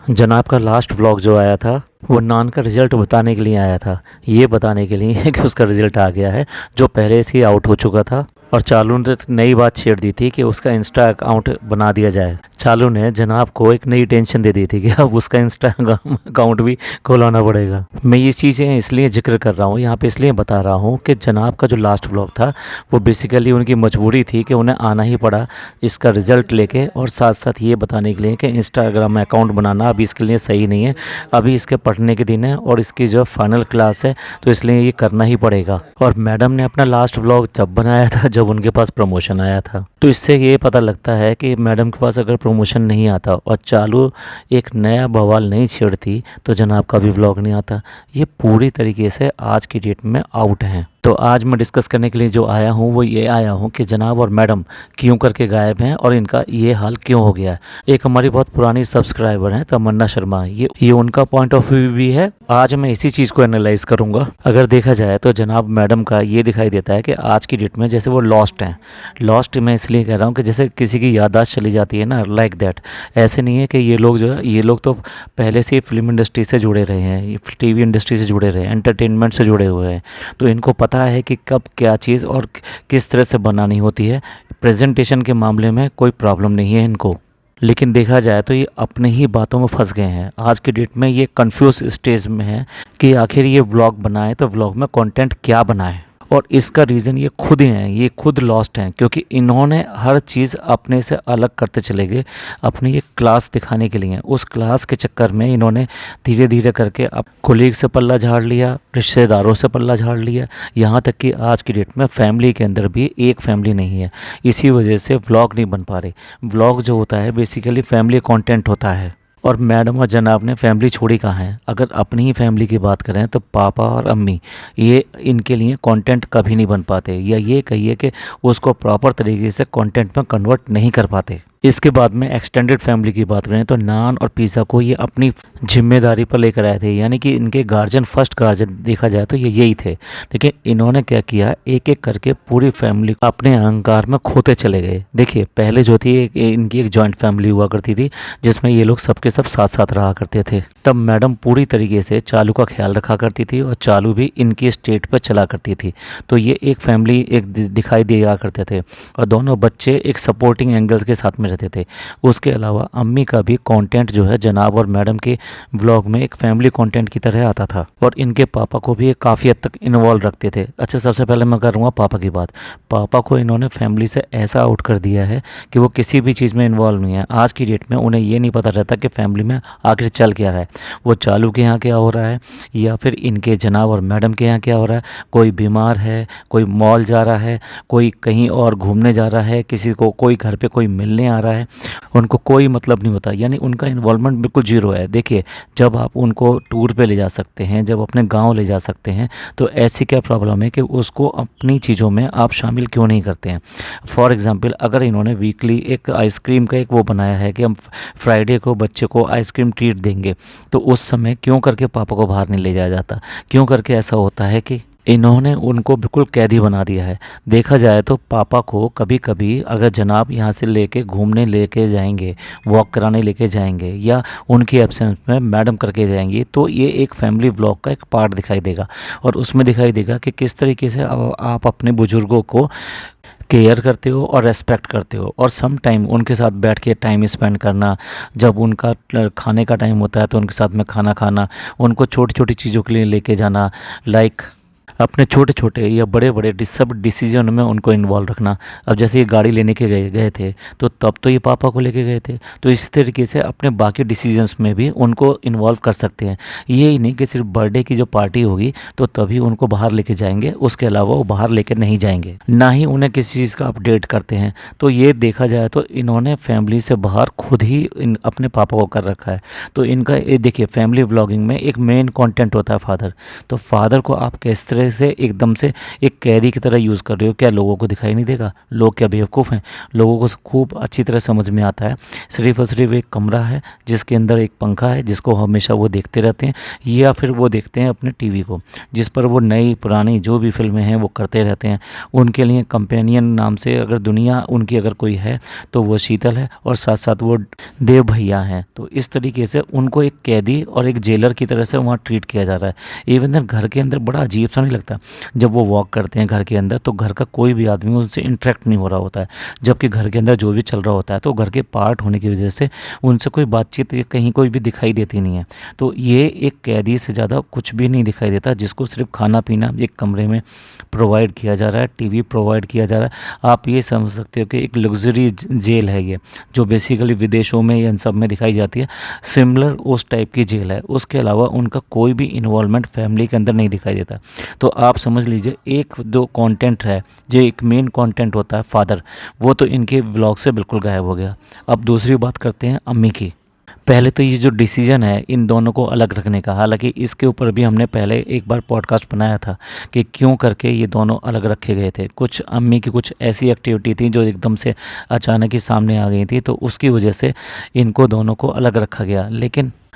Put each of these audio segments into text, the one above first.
जनाब का last vlog जो आया था वो नान का रिज़ल्ट बताने के लिए आया था। ये बताने के लिए कि उसका रिज़ल्ट आ गया है, जो पहले से ही आउट हो चुका था। और चालू ने नई बात छेड़ दी थी कि उसका इंस्टा अकाउंट बना दिया जाए। चालू ने जनाब को एक नई टेंशन दे दी थी कि अब उसका इंस्टाग्राम अकाउंट भी खुलाना पड़ेगा। मैं ये चीज़ें इसलिए जिक्र कर रहा हूँ, यहाँ पे इसलिए बता रहा हूँ कि जनाब का जो लास्ट व्लॉग था वो बेसिकली उनकी मजबूरी थी कि उन्हें आना ही पड़ा इसका रिज़ल्ट लेके, और साथ साथ ये बताने के लिए कि इंस्टाग्राम अकाउंट बनाना अभी इसके लिए सही नहीं है। अभी इसके पढ़ने के दिन है और इसकी जो फाइनल क्लास है, तो इसलिए ये करना ही पड़ेगा। और मैडम ने अपना लास्ट व्लॉग जब बनाया था जब उनके पास प्रमोशन आया था। तो इससे ये पता लगता है कि मैडम के पास अगर प्रमोशन नहीं आता और चालू एक नया बवाल नहीं छेड़ती तो जनाब का भी व्लॉग नहीं आता। ये पूरी तरीके से आज की डेट में आउट हैं। तो आज मैं डिस्कस करने के लिए जो आया हूँ वो ये आया हूँ कि जनाब और मैडम क्यों करके गायब हैं और इनका ये हाल क्यों हो गया है। एक हमारी बहुत पुरानी सब्सक्राइबर हैं तमन्ना शर्मा, ये उनका पॉइंट ऑफ व्यू भी है। आज मैं इसी चीज़ को एनालाइज करूँगा। अगर देखा जाए तो जनाब मैडम का ये दिखाई देता है कि आज की डेट में जैसे वो लॉस्ट हैं। लॉस्ट मैं इसलिए कह रहा हूँ कि जैसे किसी की याददाश्त चली जाती है ना, लाइक दैट। ऐसे नहीं है कि ये लोग जो है, ये लोग तो पहले से फिल्म इंडस्ट्री से जुड़े रहे हैं, टीवी इंडस्ट्री से जुड़े रहे हैं, एंटरटेनमेंट से जुड़े हुए हैं। तो इनको पता है कि कब क्या चीज़ और किस तरह से बनानी होती है। प्रेजेंटेशन के मामले में कोई प्रॉब्लम नहीं है इनको। लेकिन देखा जाए तो ये अपने ही बातों में फंस गए हैं। आज की डेट में ये कंफ्यूज स्टेज में है कि आखिर ये व्लॉग बनाए तो व्लॉग में कंटेंट क्या बनाए। और इसका रीज़न ये खुद ही हैं, ये खुद लॉस्ट हैं, क्योंकि इन्होंने हर चीज़ अपने से अलग करते चले गए अपनी एक क्लास दिखाने के लिए। उस क्लास के चक्कर में इन्होंने धीरे धीरे करके अब कोलीग से पल्ला झाड़ लिया, रिश्तेदारों से पल्ला झाड़ लिया, यहाँ तक कि आज की डेट में फैमिली के अंदर भी एक फैमिली नहीं है। इसी वजह से व्लॉग नहीं बन पा रहे। व्लॉग जो होता है बेसिकली फैमिली कंटेंट होता है। और मैडम और जनाब ने फैमिली छोड़ी कहाँ है। अगर अपनी ही फैमिली की बात करें तो पापा और अम्मी, ये इनके लिए कंटेंट कभी नहीं बन पाते, या ये कहिए कि उसको प्रॉपर तरीके से कंटेंट में कन्वर्ट नहीं कर पाते। इसके बाद में एक्सटेंडेड फैमिली की बात करें तो नान और पिज़्ज़ा को ये अपनी जिम्मेदारी पर लेकर आए थे, यानी कि इनके गार्जियन, फर्स्ट गार्जियन देखा जाए तो ये यही थे। लेकिन इन्होंने क्या किया, एक एक करके पूरी फैमिली अपने अहंकार में खोते चले गए। देखिए पहले जो थी इनकी एक जॉइंट फैमिली हुआ करती थी जिसमें ये लोग सबके सब साथ साथ रहा करते थे। तब मैडम पूरी तरीके से चालू का ख्याल रखा करती थी और चालू भी इनकी स्टेट पर चला करती थी। तो ये एक फैमिली एक दिखाई दिया करते थे और दोनों बच्चे एक सपोर्टिंग एंगल्स के साथ में रहते थे। उसके अलावा अम्मी का भी कंटेंट जो है जनाब और मैडम के व्लॉग में एक फैमिली कंटेंट की तरह आता था, और इनके पापा को भी काफ़ी हद तक इन्वॉल्व रखते थे। अच्छा, सबसे पहले मैं करूँगा पापा की बात। पापा को इन्होंने फैमिली से ऐसा आउट कर दिया है कि वो किसी भी चीज़ में इन्वॉल्व नहीं है। आज की डेट में उन्हें ये नहीं पता रहता कि फैमिली में आखिर चल क्या रहा है, वो चालू के यहाँ क्या हो रहा है या फिर इनके जनाब और मैडम के यहाँ क्या हो रहा है। कोई बीमार है, कोई मॉल जा रहा है, कोई कहीं और घूमने जा रहा है, किसी को कोई घर पे कोई मिलने आ रहा है, उनको कोई मतलब नहीं होता। यानी उनका इन्वॉल्वमेंट बिल्कुल जीरो है। देखिए जब आप उनको टूर पे ले जा सकते हैं, जब अपने गांव ले जा सकते हैं, तो ऐसी क्या प्रॉब्लम है कि उसको अपनी चीज़ों में आप शामिल क्यों नहीं करते हैं। फॉर एग्जांपल अगर इन्होंने वीकली एक आइसक्रीम का एक वो बनाया है कि हम फ्राइडे को बच्चे को आइसक्रीम ट्रीट देंगे, तो उस समय क्यों करके पापा को बाहर नहीं ले जाया जाता। क्यों करके ऐसा होता है कि इन्होंने उनको बिल्कुल कैदी बना दिया है। देखा जाए तो पापा को कभी कभी अगर जनाब यहाँ से लेके घूमने लेके जाएंगे, वॉक कराने लेके जाएंगे, या उनकी एब्सेंस में मैडम करके जाएंगी, तो ये एक फैमिली व्लॉग का एक पार्ट दिखाई देगा। और उसमें दिखाई देगा कि किस तरीके से आप अपने बुजुर्गों को केयर करते हो और रेस्पेक्ट करते हो, और सम टाइम उनके साथ बैठ के टाइम स्पेंड करना। जब उनका खाने का टाइम होता है तो उनके साथ में खाना खाना, उनको छोटी छोटी चीज़ों के लिए लेके जाना, लाइक अपने छोटे छोटे या बड़े बड़े सब डिसीजन में उनको इन्वॉल्व रखना। अब जैसे ये गाड़ी लेने के गए थे तो तब तो ये पापा को लेके गए थे, तो इस तरीके से अपने बाकी डिसीजंस में भी उनको इन्वॉल्व कर सकते हैं। ये ही नहीं कि सिर्फ बर्थडे की जो पार्टी होगी तो तभी उनको बाहर लेके जाएंगे, उसके अलावा वो बाहर लेके नहीं जाएंगे, ना ही उन्हें किसी चीज़ का अपडेट करते हैं। तो ये देखा जाए तो इन्होंने फैमिली से बाहर खुद ही अपने पापा को कर रखा है। तो इनका ये देखिए फैमिली व्लॉगिंग में एक मेन कंटेंट होता है फादर। तो फादर को आप किस तरह तरह से एकदम से एक कैदी की तरह यूज़ कर रहे हो। क्या लोगों को दिखाई नहीं देगा? लोग क्या बेवकूफ़ हैं? लोगों को खूब अच्छी तरह समझ में आता है। सिर्फ़ और सिर्फ एक कमरा है जिसके अंदर एक पंखा है जिसको हमेशा वो देखते रहते हैं, या फिर वो देखते हैं अपने टीवी को जिस पर वो नई पुरानी जो भी फिल्में हैं वो करते रहते हैं। उनके लिए कंपेनियन नाम से अगर दुनिया उनकी अगर कोई है तो वो शीतल है, और साथ साथ वो देव भैया हैं। तो इस तरीके से उनको एक कैदी और एक जेलर की तरह से वहाँ ट्रीट किया जा रहा है। इवन देन घर के अंदर बड़ा अजीब सा नहीं लगता जब वो वॉक करते हैं घर के अंदर, तो घर का कोई भी आदमी उनसे इंटरेक्ट नहीं हो रहा होता है, जबकि घर के अंदर जो भी चल रहा होता है तो घर के पार्ट होने की वजह से उनसे कोई बातचीत या कहीं कोई भी दिखाई देती नहीं है। तो ये एक कैदी से ज़्यादा कुछ भी नहीं दिखाई देता, जिसको सिर्फ खाना पीना एक कमरे में प्रोवाइड किया जा रहा है, टीवी प्रोवाइड किया जा रहा है। आप ये समझ सकते हो कि एक लग्जरी जेल है ये, जो बेसिकली विदेशों में या इन सब में दिखाई जाती है। सिमिलर उस टाइप की जेल है। उसके अलावा उनका कोई भी इन्वॉल्वमेंट फैमिली के अंदर नहीं दिखाई देता। तो आप समझ लीजिए एक जो कंटेंट है, जो एक मेन कंटेंट होता है फादर, वो तो इनके व्लॉग से बिल्कुल गायब हो गया। अब दूसरी बात करते हैं अम्मी की। पहले तो ये जो डिसीजन है इन दोनों को अलग रखने का, हालांकि इसके ऊपर भी हमने पहले एक बार पॉडकास्ट बनाया था कि क्यों करके ये दोनों अलग रखे गए थे। कुछ अम्मी की कुछ ऐसी एक्टिविटी थी जो एकदम से अचानक ही सामने आ गई थी, तो उसकी वजह से इनको दोनों को अलग रखा गया।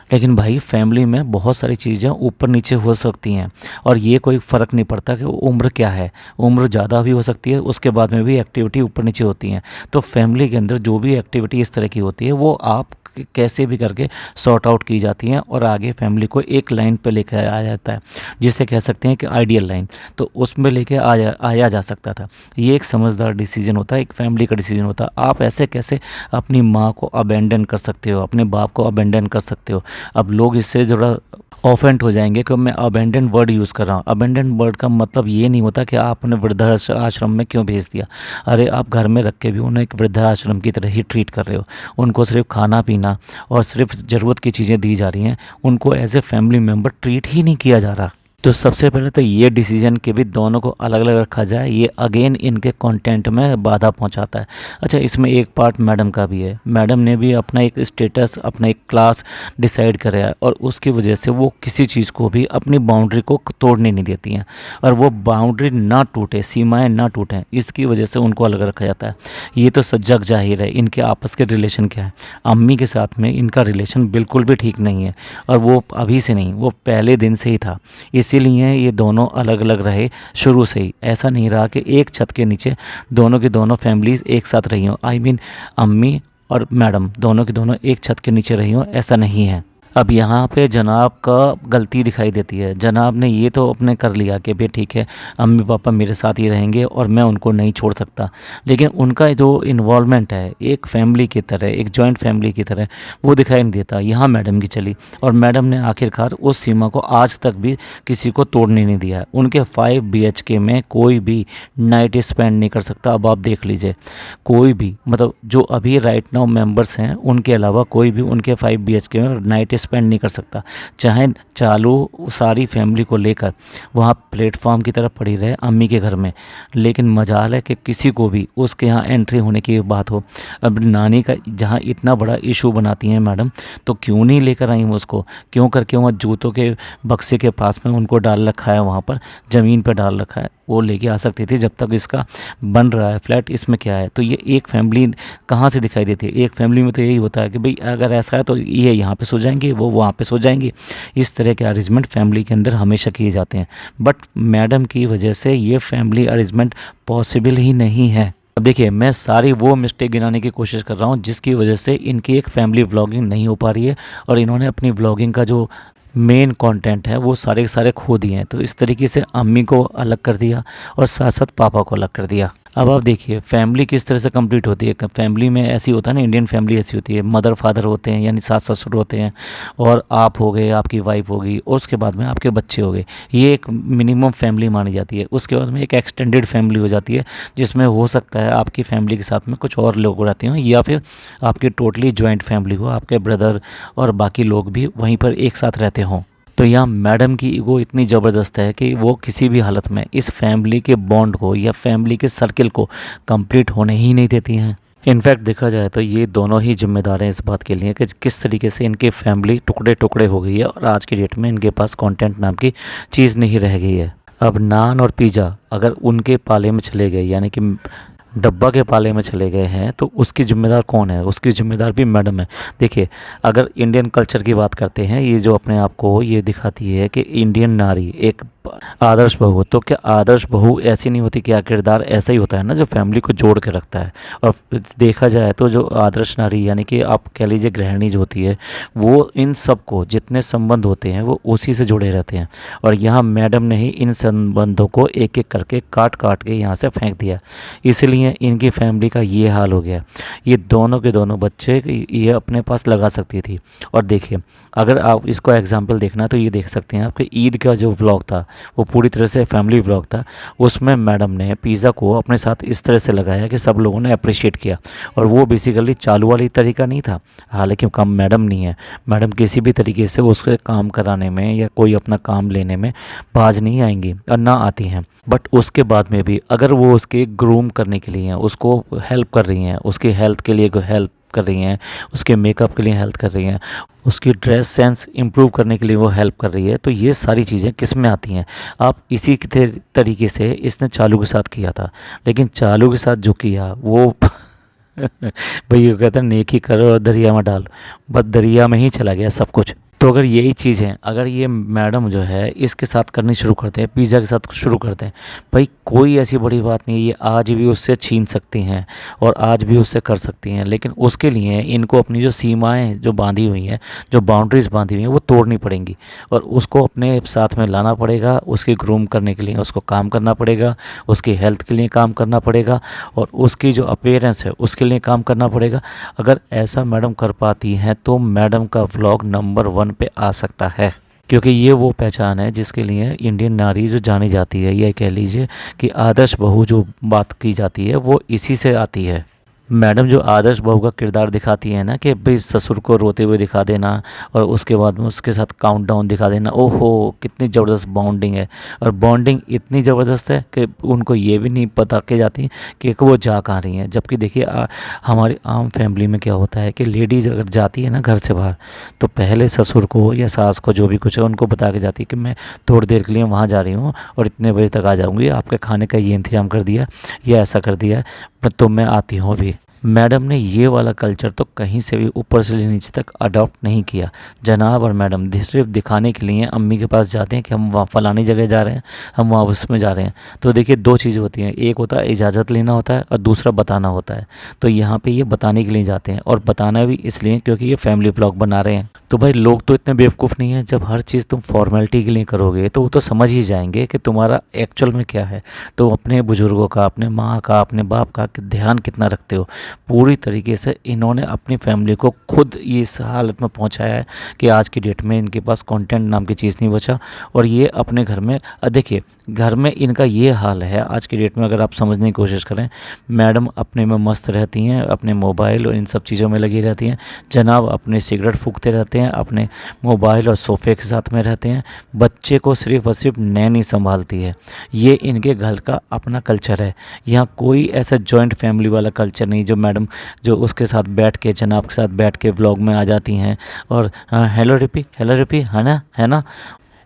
लेकिन भाई फैमिली में बहुत सारी चीज़ें ऊपर नीचे हो सकती हैं, और ये कोई फ़र्क नहीं पड़ता कि उम्र क्या है। उम्र ज़्यादा भी हो सकती है, उसके बाद में भी एक्टिविटी ऊपर नीचे होती हैं। तो फैमिली के अंदर जो भी एक्टिविटी इस तरह की होती है वो आप कैसे भी करके सॉर्ट आउट की जाती हैं, और आगे फैमिली को एक लाइन पे लेकर आया जाता है, जिसे कह सकते हैं कि आइडियल लाइन। तो उसमें लेके आया जा सकता था। ये एक समझदार डिसीजन होता है, एक फैमिली का डिसीजन होता है। आप ऐसे कैसे अपनी माँ को अबेंडन कर सकते हो, अपने बाप को अबेंडन कर सकते हो? अब लोग इससे थोड़ा ऑफेंड हो जाएंगे कि मैं अबेंडन वर्ड यूज़ कर रहा हूँ। अबेंडन वर्ड का मतलब ये नहीं होता कि आपने वृद्धाश्रम में क्यों भेज दिया। अरे आप घर में रख के भी उन्हें एक वृद्धाश्रम की तरह ही ट्रीट कर रहे हो। उनको सिर्फ खाना पीना और सिर्फ ज़रूरत की चीज़ें दी जा रही हैं, उनको as a family member treat ही नहीं किया जा रहा। तो सबसे पहले तो ये डिसीजन के भी दोनों को अलग अलग रखा जाए, ये अगेन इनके कंटेंट में बाधा पहुंचाता है। अच्छा, इसमें एक पार्ट मैडम का भी है। मैडम ने भी अपना एक स्टेटस, अपना एक क्लास डिसाइड कराया है, और उसकी वजह से वो किसी चीज़ को भी अपनी बाउंड्री को तोड़ने नहीं देती हैं, और वो बाउंड्री ना टूटे, सीमाएँ ना टूटें, इसकी वजह से उनको अलग रखा जाता है। ये तो जग जाहिर है इनके आपस के रिलेशन क्या है। अम्मी के साथ में इनका रिलेशन बिल्कुल भी ठीक नहीं है, और वो अभी से नहीं, वो पहले दिन से ही था। इसीलिए ये दोनों अलग अलग रहे शुरू से ही। ऐसा नहीं रहा कि एक छत के नीचे दोनों की दोनों फैमिलीज़ एक साथ रही हों। आई मीन अम्मी और मैडम दोनों की दोनों एक छत के नीचे रही हों, ऐसा नहीं है। अब यहाँ पे जनाब का गलती दिखाई देती है। जनाब ने ये तो अपने कर लिया कि भाई ठीक है, अम्मी पापा मेरे साथ ही रहेंगे और मैं उनको नहीं छोड़ सकता, लेकिन उनका जो इन्वॉल्वमेंट है एक फैमिली की तरह, एक जॉइंट फैमिली की तरह, वो दिखाई नहीं देता। यहाँ मैडम की चली, और मैडम ने आखिरकार उस सीमा को आज तक भी किसी को तोड़ने नहीं दिया है। उनके 5 BHK में कोई भी नाइट स्पेंड नहीं कर सकता। अब आप देख लीजिए, कोई भी, मतलब जो अभी राइट नाउ मेंबर्स हैं उनके अलावा कोई भी उनके 5 BHK में नाइट स्पेंड नहीं कर सकता। चाहे चालू सारी फैमिली को लेकर वहाँ प्लेटफॉर्म की तरफ पड़ी रहे अम्मी के घर में, लेकिन मजाल है कि किसी को भी उसके यहाँ एंट्री होने की बात हो। अब नानी का जहाँ इतना बड़ा इशू बनाती हैं मैडम, तो क्यों नहीं लेकर आई वो उसको? क्यों करके वहाँ जूतों के बक्से के पास में उनको डाल रखा है, वहाँ पर ज़मीन पर डाल रखा है, वो लेके आ सकती थी जब तक इसका बन रहा है फ्लैट। इसमें क्या है? तो ये एक फैमिली कहाँ से दिखाई देती है? एक फैमिली में तो यही होता है कि भाई अगर ऐसा है तो ये यहाँ पे सो जाएंगे, वो वहाँ पे सो जाएंगे। इस तरह के अरेंजमेंट फैमिली के अंदर हमेशा किए जाते हैं, बट मैडम की वजह से ये फैमिली अरेंजमेंट पॉसिबल ही नहीं है। अब देखिए, मैं सारी वो मिस्टेक गिनाने की कोशिश कर रहा हूँ जिसकी वजह से इनकी एक फैमिली व्लॉगिंग नहीं हो पा रही है, और इन्होंने अपनी व्लॉगिंग का जो मेन कंटेंट है वो सारे के सारे खो दिए हैं। तो इस तरीके से अम्मी को अलग कर दिया और साथ साथ पापा को अलग कर दिया। अब आप देखिए फैमिली किस तरह से कंप्लीट होती है। फैमिली में ऐसी होता है ना, इंडियन फैमिली ऐसी होती है, मदर फादर होते हैं यानी सास ससुर होते हैं, और आप हो गए, आपकी वाइफ होगी, और उसके बाद में आपके बच्चे हो गए। ये एक मिनिमम फैमिली मानी जाती है। उसके बाद में एक एक्सटेंडेड फैमिली हो जाती है, जिसमें हो सकता है आपकी फैमिली के साथ में कुछ और लोग रहते हों, या फिर आपकी टोटली जॉइंट फैमिली हो, आपके ब्रदर और बाकी लोग भी वहीं पर एक साथ रहते हों। तो यहाँ मैडम की ईगो इतनी ज़बरदस्त है कि वो किसी भी हालत में इस फैमिली के बॉन्ड को या फैमिली के सर्किल को कंप्लीट होने ही नहीं देती हैं। इनफैक्ट देखा जाए तो ये दोनों ही जिम्मेदार हैं इस बात के लिए कि किस तरीके से इनकी फैमिली टुकड़े टुकड़े हो गई है, और आज की डेट में इनके पास कंटेंट नाम की चीज़ नहीं रह गई है। अब नान और पिज़्ज़ा अगर उनके पाले में चले गए, यानी कि डब्बा के पाले में चले गए हैं, तो उसकी ज़िम्मेदार कौन है? उसकी ज़िम्मेदार भी मैडम है। देखिए, अगर इंडियन कल्चर की बात करते हैं, ये जो अपने आप को ये दिखाती है कि इंडियन नारी एक आदर्श बहू, तो क्या आदर्श बहू ऐसी नहीं होती? क्या किरदार ऐसा ही होता है ना, जो फैमिली को जोड़ के रखता है। और देखा जाए तो जो आदर्श नारी, यानी कि आप कह लीजिए गृहिणी जो होती है, वो इन सब को जितने संबंध होते हैं वो उसी से जुड़े रहते हैं। और यहाँ मैडम ने ही इन संबंधों को एक एक करके काट काट के यहाँ से फेंक दिया, इसलिए इनकी फैमिली का ये हाल हो गया। ये दोनों के दोनों बच्चे ये अपने पास लगा सकती थी। और देखिए, अगर आप इसको एग्जाम्पल देखना तो ये देख सकते हैं आपके ईद का जो व्लॉग था वो पूरी तरह से फैमिली व्लॉग था। उसमें मैडम ने पिज़्ज़ा को अपने साथ इस तरह से लगाया कि सब लोगों ने अप्रिशिएट किया। और वो बेसिकली चालू वाली तरीका नहीं था, हालांकि काम मैडम नहीं है, मैडम किसी भी तरीके से उसके काम कराने में या कोई अपना काम लेने में बाज नहीं आएंगी और ना आती हैं। बट उसके बाद में भी अगर वो उसके ग्रूम करने के लिए हैं, उसको हेल्प कर रही हैं, उसकी हेल्थ के लिए हेल्प कर रही हैं, उसके मेकअप के लिए हेल्प कर रही हैं, उसकी ड्रेस सेंस इम्प्रूव करने के लिए वो हेल्प कर रही है, तो ये सारी चीज़ें किस में आती हैं? आप इसी के तरीके से इसने चालू के साथ किया था। लेकिन चालू के साथ जो किया वो भाई ये कहते हैं नेकी करो और दरिया में डाल, बस दरिया में ही चला गया सब कुछ। तो अगर यही चीज़ है, अगर ये मैडम जो है इसके साथ करनी शुरू करते हैं, पिज़्ज़ा के साथ शुरू करते हैं, भाई कोई ऐसी बड़ी बात नहीं है, ये आज भी उससे छीन सकती हैं और आज भी उससे कर सकती हैं। लेकिन उसके लिए इनको अपनी जो सीमाएं जो बांधी हुई हैं, जो बाउंड्रीज बांधी हुई हैं, वो तोड़नी पड़ेंगी और उसको अपने साथ में लाना पड़ेगा। उसकी ग्रूम करने के लिए उसको काम करना पड़ेगा, उसकी हेल्थ के लिए काम करना पड़ेगा और उसकी जो अपीयरेंस है उसके लिए काम करना पड़ेगा। अगर ऐसा मैडम कर पाती हैं तो मैडम का व्लॉग नंबर 1 पे आ सकता है, क्योंकि ये वो पहचान है जिसके लिए इंडियन नारी जो जानी जाती है, या कह लीजिए कि आदर्श बहू जो बात की जाती है वो इसी से आती है। मैडम जो आदर्श बहू का किरदार दिखाती है ना, कि भाई ससुर को रोते हुए दिखा देना और उसके बाद में उसके साथ काउंटडाउन दिखा देना, ओहो कितनी ज़बरदस्त बॉन्डिंग है। और बॉन्डिंग इतनी ज़बरदस्त है कि उनको ये भी नहीं पता के जाती कि वो जा कहाँ रही हैं। जबकि देखिए हमारी आम फैमिली में क्या होता है कि लेडीज़ अगर जाती है ना घर से बाहर, तो पहले ससुर को या सास को जो भी कुछ है उनको बता के जाती है कि मैं थोड़ी देर के लिए वहाँ जा रही हूँ और इतने बजे तक आ जाऊँगी, आपके खाने का ये इंतज़ाम कर दिया या ऐसा कर दिया, तो मैं आती हूँ अभी। मैडम ने ये वाला कल्चर तो कहीं से भी ऊपर से ले नीचे तक अडॉप्ट नहीं किया। जनाब और मैडम सिर्फ दिखाने के लिए अम्मी के पास जाते हैं कि हम वहाँ फलानी जगह जा रहे हैं, हम वहाँ उसमें जा रहे हैं। तो देखिए दो चीज़ होती हैं, एक होता है इजाज़त लेना होता है और दूसरा बताना होता है। तो यहाँ पे ये बताने के लिए जाते हैं और बताना भी इसलिए क्योंकि ये फैमिली व्लॉग बना रहे हैं। तो भाई लोग तो इतने बेवकूफ़ नहीं है, जब हर चीज़ तुम फॉर्मेलिटी के लिए करोगे तो वो तो समझ ही जाएंगे कि तुम्हारा एक्चुअल में क्या है। तो अपने बुज़ुर्गों का, अपने माँ का, अपने बाप का ध्यान कितना रखते हो। पूरी तरीके से इन्होंने अपनी फैमिली को खुद इस हालत में पहुंचाया है कि आज की डेट में इनके पास कंटेंट नाम की चीज़ नहीं बचा। और ये अपने घर में देखिए, घर में इनका ये हाल है आज की डेट में। अगर आप समझने की कोशिश करें, मैडम अपने में मस्त रहती हैं, अपने मोबाइल और इन सब चीज़ों में लगी रहती हैं। जनाब अपने सिगरेट फूकते रहते हैं, अपने मोबाइल और सोफ़े के साथ में रहते हैं। बच्चे को सिर्फ और सिर्फ नैनी संभालती है। ये इनके घर का अपना कल्चर है। यहाँ कोई ऐसा जॉइंट फैमिली वाला कल्चर नहीं जो मैडम जो उसके साथ बैठ के, जनाब के साथ बैठ के व्लॉग में आ जाती हैं और हेलो रिपी है ना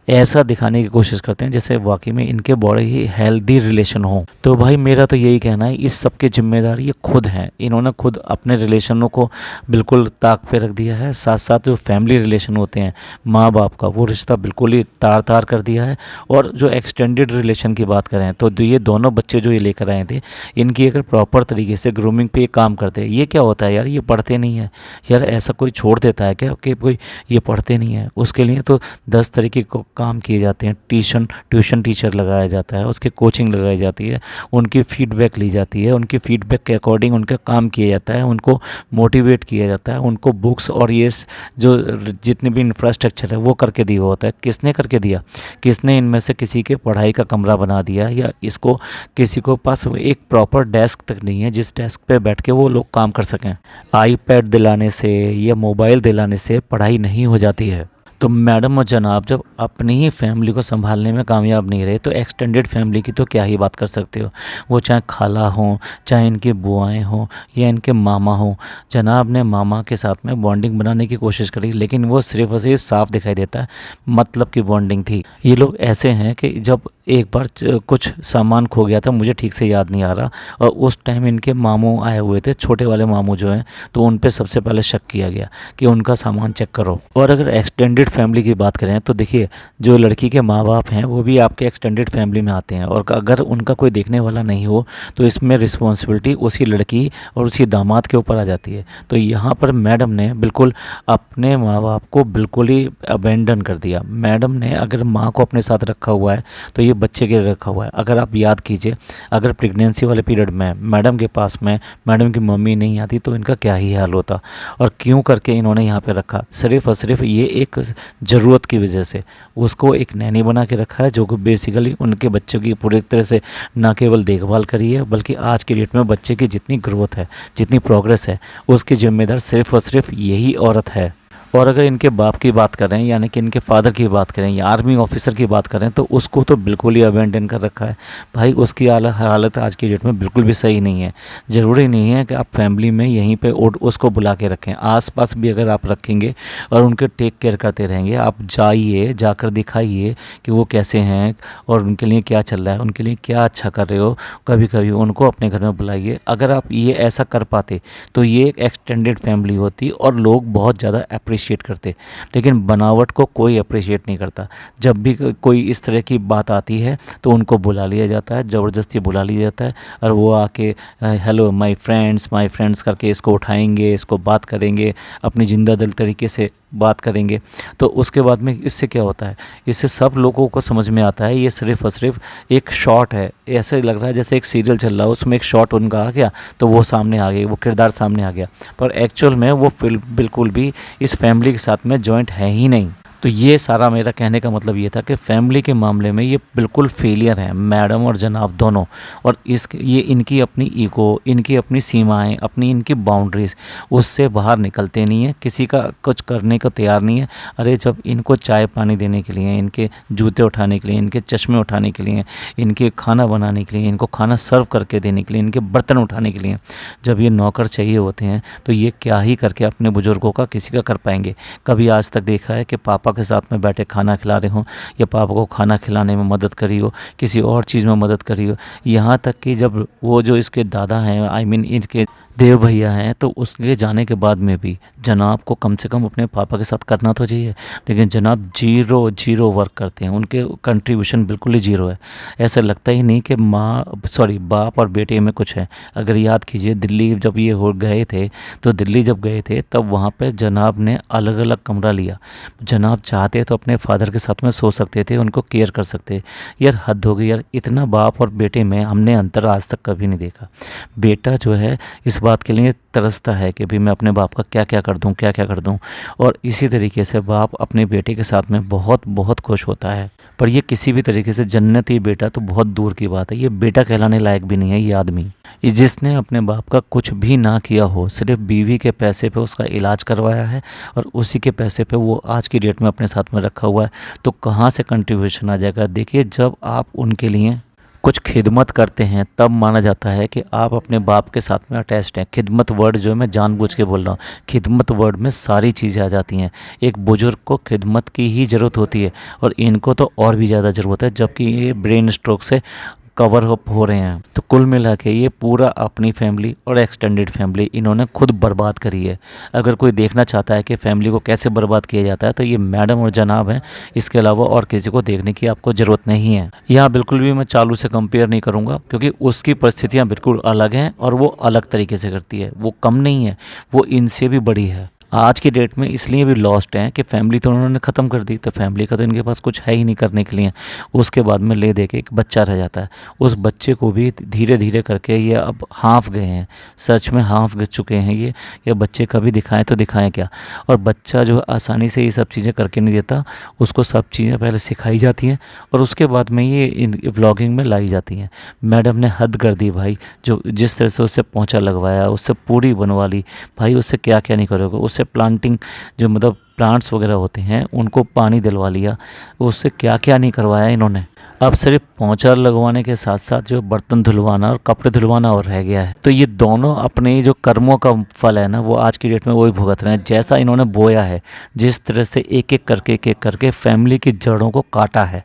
ऐसा दिखाने की कोशिश करते हैं जैसे वाकई में इनके बड़े ही हेल्दी रिलेशन हो। तो भाई मेरा तो यही कहना है, इस सब की जिम्मेदारी ये खुद हैं। इन्होंने खुद अपने रिलेशनों को बिल्कुल ताक पे रख दिया है। साथ साथ जो फैमिली रिलेशन होते हैं माँ बाप का, वो रिश्ता बिल्कुल ही तार तार कर दिया है। और जो एक्सटेंडेड रिलेशन की बात करें तो ये दोनों बच्चे जो ये लेकर आए थे, इनकी अगर प्रॉपर तरीके से ग्रूमिंग पे काम करते, ये क्या होता है यार, ये पढ़ते नहीं है यार। ऐसा कोई छोड़ देता है क्या कि कोई ये पढ़ते नहीं है? उसके लिए तो 10 तरीके को काम किए जाते हैं। ट्यूशन टीचर लगाया जाता है, उसके कोचिंग लगाई जाती है, उनकी फीडबैक ली जाती है, उनकी फीडबैक के अकॉर्डिंग उनका काम किया जाता है, उनको मोटिवेट किया जाता है, उनको बुक्स और ये जो जितने भी इंफ्रास्ट्रक्चर है वो करके दिया होता है। किसने करके दिया? किसने इनमें से किसी के पढ़ाई का कमरा बना दिया? या इसको किसी को पास एक प्रॉपर डेस्क तक नहीं है जिस डेस्क पे बैठ के वो लोग काम कर सकें। आईपैड दिलाने से या मोबाइल दिलाने से पढ़ाई नहीं हो जाती है। तो मैडम और जनाब जब अपनी ही फैमिली को संभालने में कामयाब नहीं रहे तो एक्सटेंडेड फैमिली की तो क्या ही बात कर सकते हो। वो चाहे खाला हों, चाहे इनके बुआएं हों या इनके मामा हों। जनाब ने मामा के साथ में बॉन्डिंग बनाने की कोशिश करी, लेकिन वो सिर्फ और सिर्फ साफ दिखाई देता है मतलब की बॉन्डिंग थी। ये लोग ऐसे हैं कि जब एक बार कुछ सामान खो गया था, मुझे ठीक से याद नहीं आ रहा, और उस टाइम इनके मामू आए हुए थे, छोटे वाले मामू जो हैं, तो उन पे सबसे पहले शक किया गया कि उनका सामान चेक करो। और अगर एक्सटेंडेड फैमिली की बात करें तो देखिए, जो लड़की के माँ बाप हैं वो भी आपके एक्सटेंडेड फैमिली में आते हैं, और अगर उनका कोई देखने वाला नहीं हो तो इसमें रिस्पॉन्सिबिलिटी उसी लड़की और उसी दामाद के ऊपर आ जाती है। तो यहाँ पर मैडम ने बिल्कुल अपने माँ बाप को बिल्कुल ही अबेंडन कर दिया। मैडम ने अगर माँ को अपने साथ रखा हुआ है तो ये बच्चे के लिए रखा हुआ है। अगर आप याद कीजिए, अगर प्रेगनेंसी वाले पीरियड में मैडम के पास में मैडम की मम्मी नहीं आती तो इनका क्या ही हाल होता, और क्यों करके इन्होंने यहाँ पे रखा, सिर्फ और सिर्फ ये एक ज़रूरत की वजह से उसको एक नैनी बना के रखा है, जो कि बेसिकली उनके बच्चों की पूरी तरह से ना केवल देखभाल करी है, बल्कि आज की डेट में बच्चे की जितनी ग्रोथ है, जितनी प्रोग्रेस है, उसकी जिम्मेदार सिर्फ और सिर्फ यही औरत है। और अगर इनके बाप की बात करें, यानी कि इनके फादर की बात करें या आर्मी ऑफिसर की बात करें, तो उसको तो बिल्कुल ही अबेंडन कर रखा है। भाई उसकी हालत आज की डेट में बिल्कुल भी सही नहीं है। ज़रूरी नहीं है कि आप फैमिली में यहीं पे उसको बुला के रखें, आसपास भी अगर आप रखेंगे और उनके टेक केयर करते रहेंगे, आप जाइए, जाकर दिखाइए कि वो कैसे हैं और उनके लिए क्या चल रहा है, उनके लिए क्या अच्छा कर रहे हो। कभी कभी उनको अपने घर में बुलाइए। अगर आप ये ऐसा कर पाते तो ये एक एक्सटेंडेड फैमिली होती और लोग बहुत ज़्यादा अप्रिशिएट करते। लेकिन बनावट को कोई अप्रिशिएट नहीं करता। जब भी कोई इस तरह की बात आती है तो उनको बुला लिया जाता है, ज़बरदस्ती बुला लिया जाता है, और वो आके हेलो माय फ्रेंड्स करके इसको उठाएंगे, इसको बात करेंगे, अपनी जिंदा दिल तरीके से बात करेंगे। तो उसके बाद में इससे क्या होता है, इससे सब लोगों को समझ में आता है ये सिर्फ और सिर्फ एक शॉट है। ऐसे लग रहा है जैसे एक सीरियल चल रहा है, उसमें एक शॉट उनका आ गया तो वो सामने आ गई, वो किरदार सामने आ गया, पर एक्चुअल में वो फिल्म बिल्कुल भी इस फैमिली के साथ में जॉइंट है ही नहीं। तो ये सारा मेरा कहने का मतलब ये था कि फैमिली के मामले में ये बिल्कुल फेलियर है, मैडम और जनाब दोनों। और ये इनकी अपनी ईगो, इनकी अपनी सीमाएं, अपनी इनकी बाउंड्रीज, उससे बाहर निकलते नहीं है, किसी का कुछ करने को तैयार नहीं है। अरे जब इनको चाय पानी देने के लिए, इनके जूते उठाने के लिए, इनके चश्मे उठाने के लिए, इनके खाना बनाने के लिए, इनको खाना सर्व करके देने के लिए, इनके बर्तन उठाने के लिए जब ये नौकर चाहिए होते हैं, तो ये क्या ही करके अपने बुजुर्गों का किसी का कर पाएंगे। कभी आज तक देखा है कि पापा के साथ में बैठे खाना खिला रहे हों, या पापा को खाना खिलाने में मदद करी हो, किसी और चीज़ में मदद करी हो। यहाँ तक कि जब वो जो इसके दादा हैं, आई मीन इनके देव भैया हैं, तो उसके जाने के बाद में भी जनाब को कम से कम अपने पापा के साथ करना तो चाहिए, लेकिन जनाब जीरो वर्क करते हैं, उनके कंट्रीब्यूशन बिल्कुल ही जीरो है। ऐसा लगता ही नहीं कि बाप और बेटे में कुछ है। अगर याद कीजिए, दिल्ली जब ये हो गए थे, तो दिल्ली जब गए थे तब वहाँ पे जनाब ने अलग अलग कमरा लिया। जनाब चाहते तो अपने फादर के साथ में सो सकते थे, उनको केयर कर सकते। यार हद हो गई यार, इतना बाप और बेटे में हमने अंतर आज तक कभी नहीं देखा। बेटा जो है इस बात के लिए तरसता है कि भाई मैं अपने बाप का क्या क्या कर दूं, और इसी तरीके से बाप अपने बेटे के साथ में बहुत बहुत खुश होता है। पर ये किसी भी तरीके से जन्नती बेटा तो बहुत दूर की बात है, ये बेटा कहलाने लायक भी नहीं है। ये आदमी जिसने अपने बाप का कुछ भी ना किया हो, सिर्फ बीवी के पैसे पे उसका इलाज करवाया है, और उसी के पैसे पे वो आज की डेट में अपने साथ में रखा हुआ है, तो कहाँ से कंट्रीब्यूशन आ जाएगा। देखिए, जब आप उनके लिए कुछ खिदमत करते हैं तब माना जाता है कि आप अपने बाप के साथ में अटैच्ड हैं। खिदमत वर्ड जो है मैं जानबूझ के बोल रहा हूँ, खिदमत वर्ड में सारी चीज़ें आ जाती हैं। एक बुजुर्ग को खिदमत की ही ज़रूरत होती है, और इनको तो और भी ज़्यादा ज़रूरत है, जबकि ये ब्रेन स्ट्रोक से कवर अप हो रहे हैं। तो कुल मिला के ये पूरा अपनी फैमिली और एक्सटेंडेड फैमिली इन्होंने खुद बर्बाद करी है। अगर कोई देखना चाहता है कि फैमिली को कैसे बर्बाद किया जाता है, तो ये मैडम और जनाब हैं, इसके अलावा और किसी को देखने की आपको ज़रूरत नहीं है। यहाँ बिल्कुल भी मैं चालू से कंपेयर नहीं करूँगा, क्योंकि उसकी परिस्थितियाँ बिल्कुल अलग हैं और वो अलग तरीके से करती है। वो कम नहीं है, वो इनसे भी बड़ी है। आज की डेट में इसलिए भी लॉस्ट हैं कि फैमिली तो उन्होंने ख़त्म कर दी, तो फैमिली का तो इनके पास कुछ है ही नहीं करने के लिए। उसके बाद में ले दे के एक बच्चा रह जाता है, उस बच्चे को भी धीरे धीरे करके ये अब हाँफ गए हैं, सच में हाँफ चुके हैं ये बच्चे कभी दिखाएं तो दिखाएं क्या। और बच्चा जो आसानी से ये सब चीज़ें करके नहीं देता, उसको सब चीज़ें पहले सिखाई जाती हैं और उसके बाद में ये व्लॉगिंग में लाई जाती हैं। मैडम ने हद कर दी भाई, जो जिस तरह से उससे पोंछा लगवाया, उससे पूरी बनवा ली, भाई उससे क्या क्या नहीं करोगे। उससे प्लांटिंग, जो मतलब प्लांट्स वगैरह होते हैं, उनको पानी दिलवा लिया, उससे क्या क्या नहीं करवाया इन्होंने। अब सिर्फ पोंछा लगवाने के साथ साथ जो बर्तन धुलवाना और कपड़े धुलवाना और रह गया है। तो ये दोनों अपने जो कर्मों का फल है ना, वो आज की डेट में वही भुगत रहे हैं। जैसा इन्होंने बोया है, जिस तरह से एक एक करके फैमिली की जड़ों को काटा है,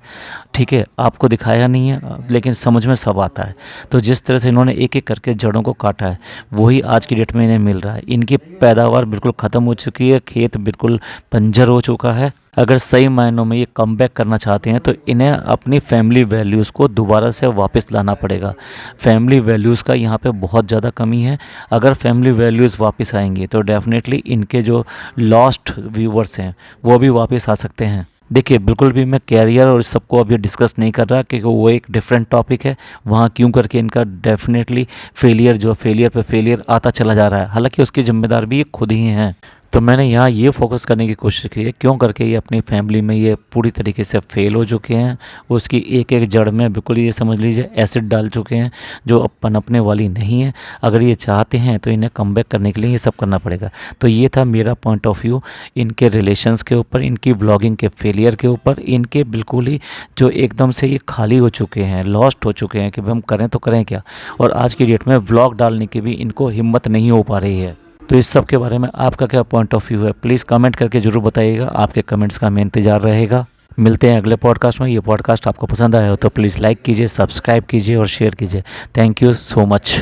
ठीक है, आपको दिखाया नहीं है लेकिन समझ में सब आता है। तो जिस तरह से इन्होंने एक एक करके जड़ों को काटा है, वही आज की डेट में इन्हें मिल रहा है। इनकी पैदावार बिल्कुल ख़त्म हो चुकी है, खेत बिल्कुल बंजर हो चुका है। अगर सही मायनों में ये कम बैक करना चाहते हैं तो इन्हें अपनी फैमिली वैल्यूज़ को दोबारा से वापस लाना पड़ेगा। फैमिली वैल्यूज़ का यहाँ पे बहुत ज़्यादा कमी है। अगर फैमिली वैल्यूज़ वापस आएंगी तो डेफिनेटली इनके जो लॉस्ट व्यूवर्स हैं वो भी वापस आ सकते हैं। देखिए, बिल्कुल भी मैं कैरियर और इस सबको अभी डिस्कस नहीं कर रहा, क्योंकि वो एक डिफरेंट टॉपिक है। वहाँ क्यों करके इनका डेफिनेटली फेलियर पे फेलियर आता चला जा रहा है, हालांकि उसकी जिम्मेदार भी ये खुद ही हैं। तो मैंने यहाँ ये फोकस करने की कोशिश की है क्यों करके ये अपनी फैमिली में ये पूरी तरीके से फेल हो चुके हैं। उसकी एक एक जड़ में बिल्कुल ये समझ लीजिए एसिड डाल चुके हैं, जो अब पनपने वाली नहीं है। अगर ये चाहते हैं तो इन्हें कम बैक करने के लिए ये सब करना पड़ेगा। तो ये था मेरा पॉइंट ऑफ व्यू इनके रिलेशंस के ऊपर, इनकी व्लॉगिंग के फेलियर के ऊपर, इनके बिल्कुल ही जो एकदम से ये खाली हो चुके हैं, लॉस्ट हो चुके हैं कि हम करें तो करें क्या। और आज की डेट में व्लॉग डालने की भी इनको हिम्मत नहीं हो पा रही है। तो इस सब के बारे में आपका क्या पॉइंट ऑफ व्यू है, प्लीज़ कमेंट करके ज़रूर बताइएगा। आपके कमेंट्स का हमें इंतज़ार रहेगा। मिलते हैं अगले पॉडकास्ट में। ये पॉडकास्ट आपको पसंद आया हो तो प्लीज़ लाइक कीजिए, सब्सक्राइब कीजिए और शेयर कीजिए। Thank you so much.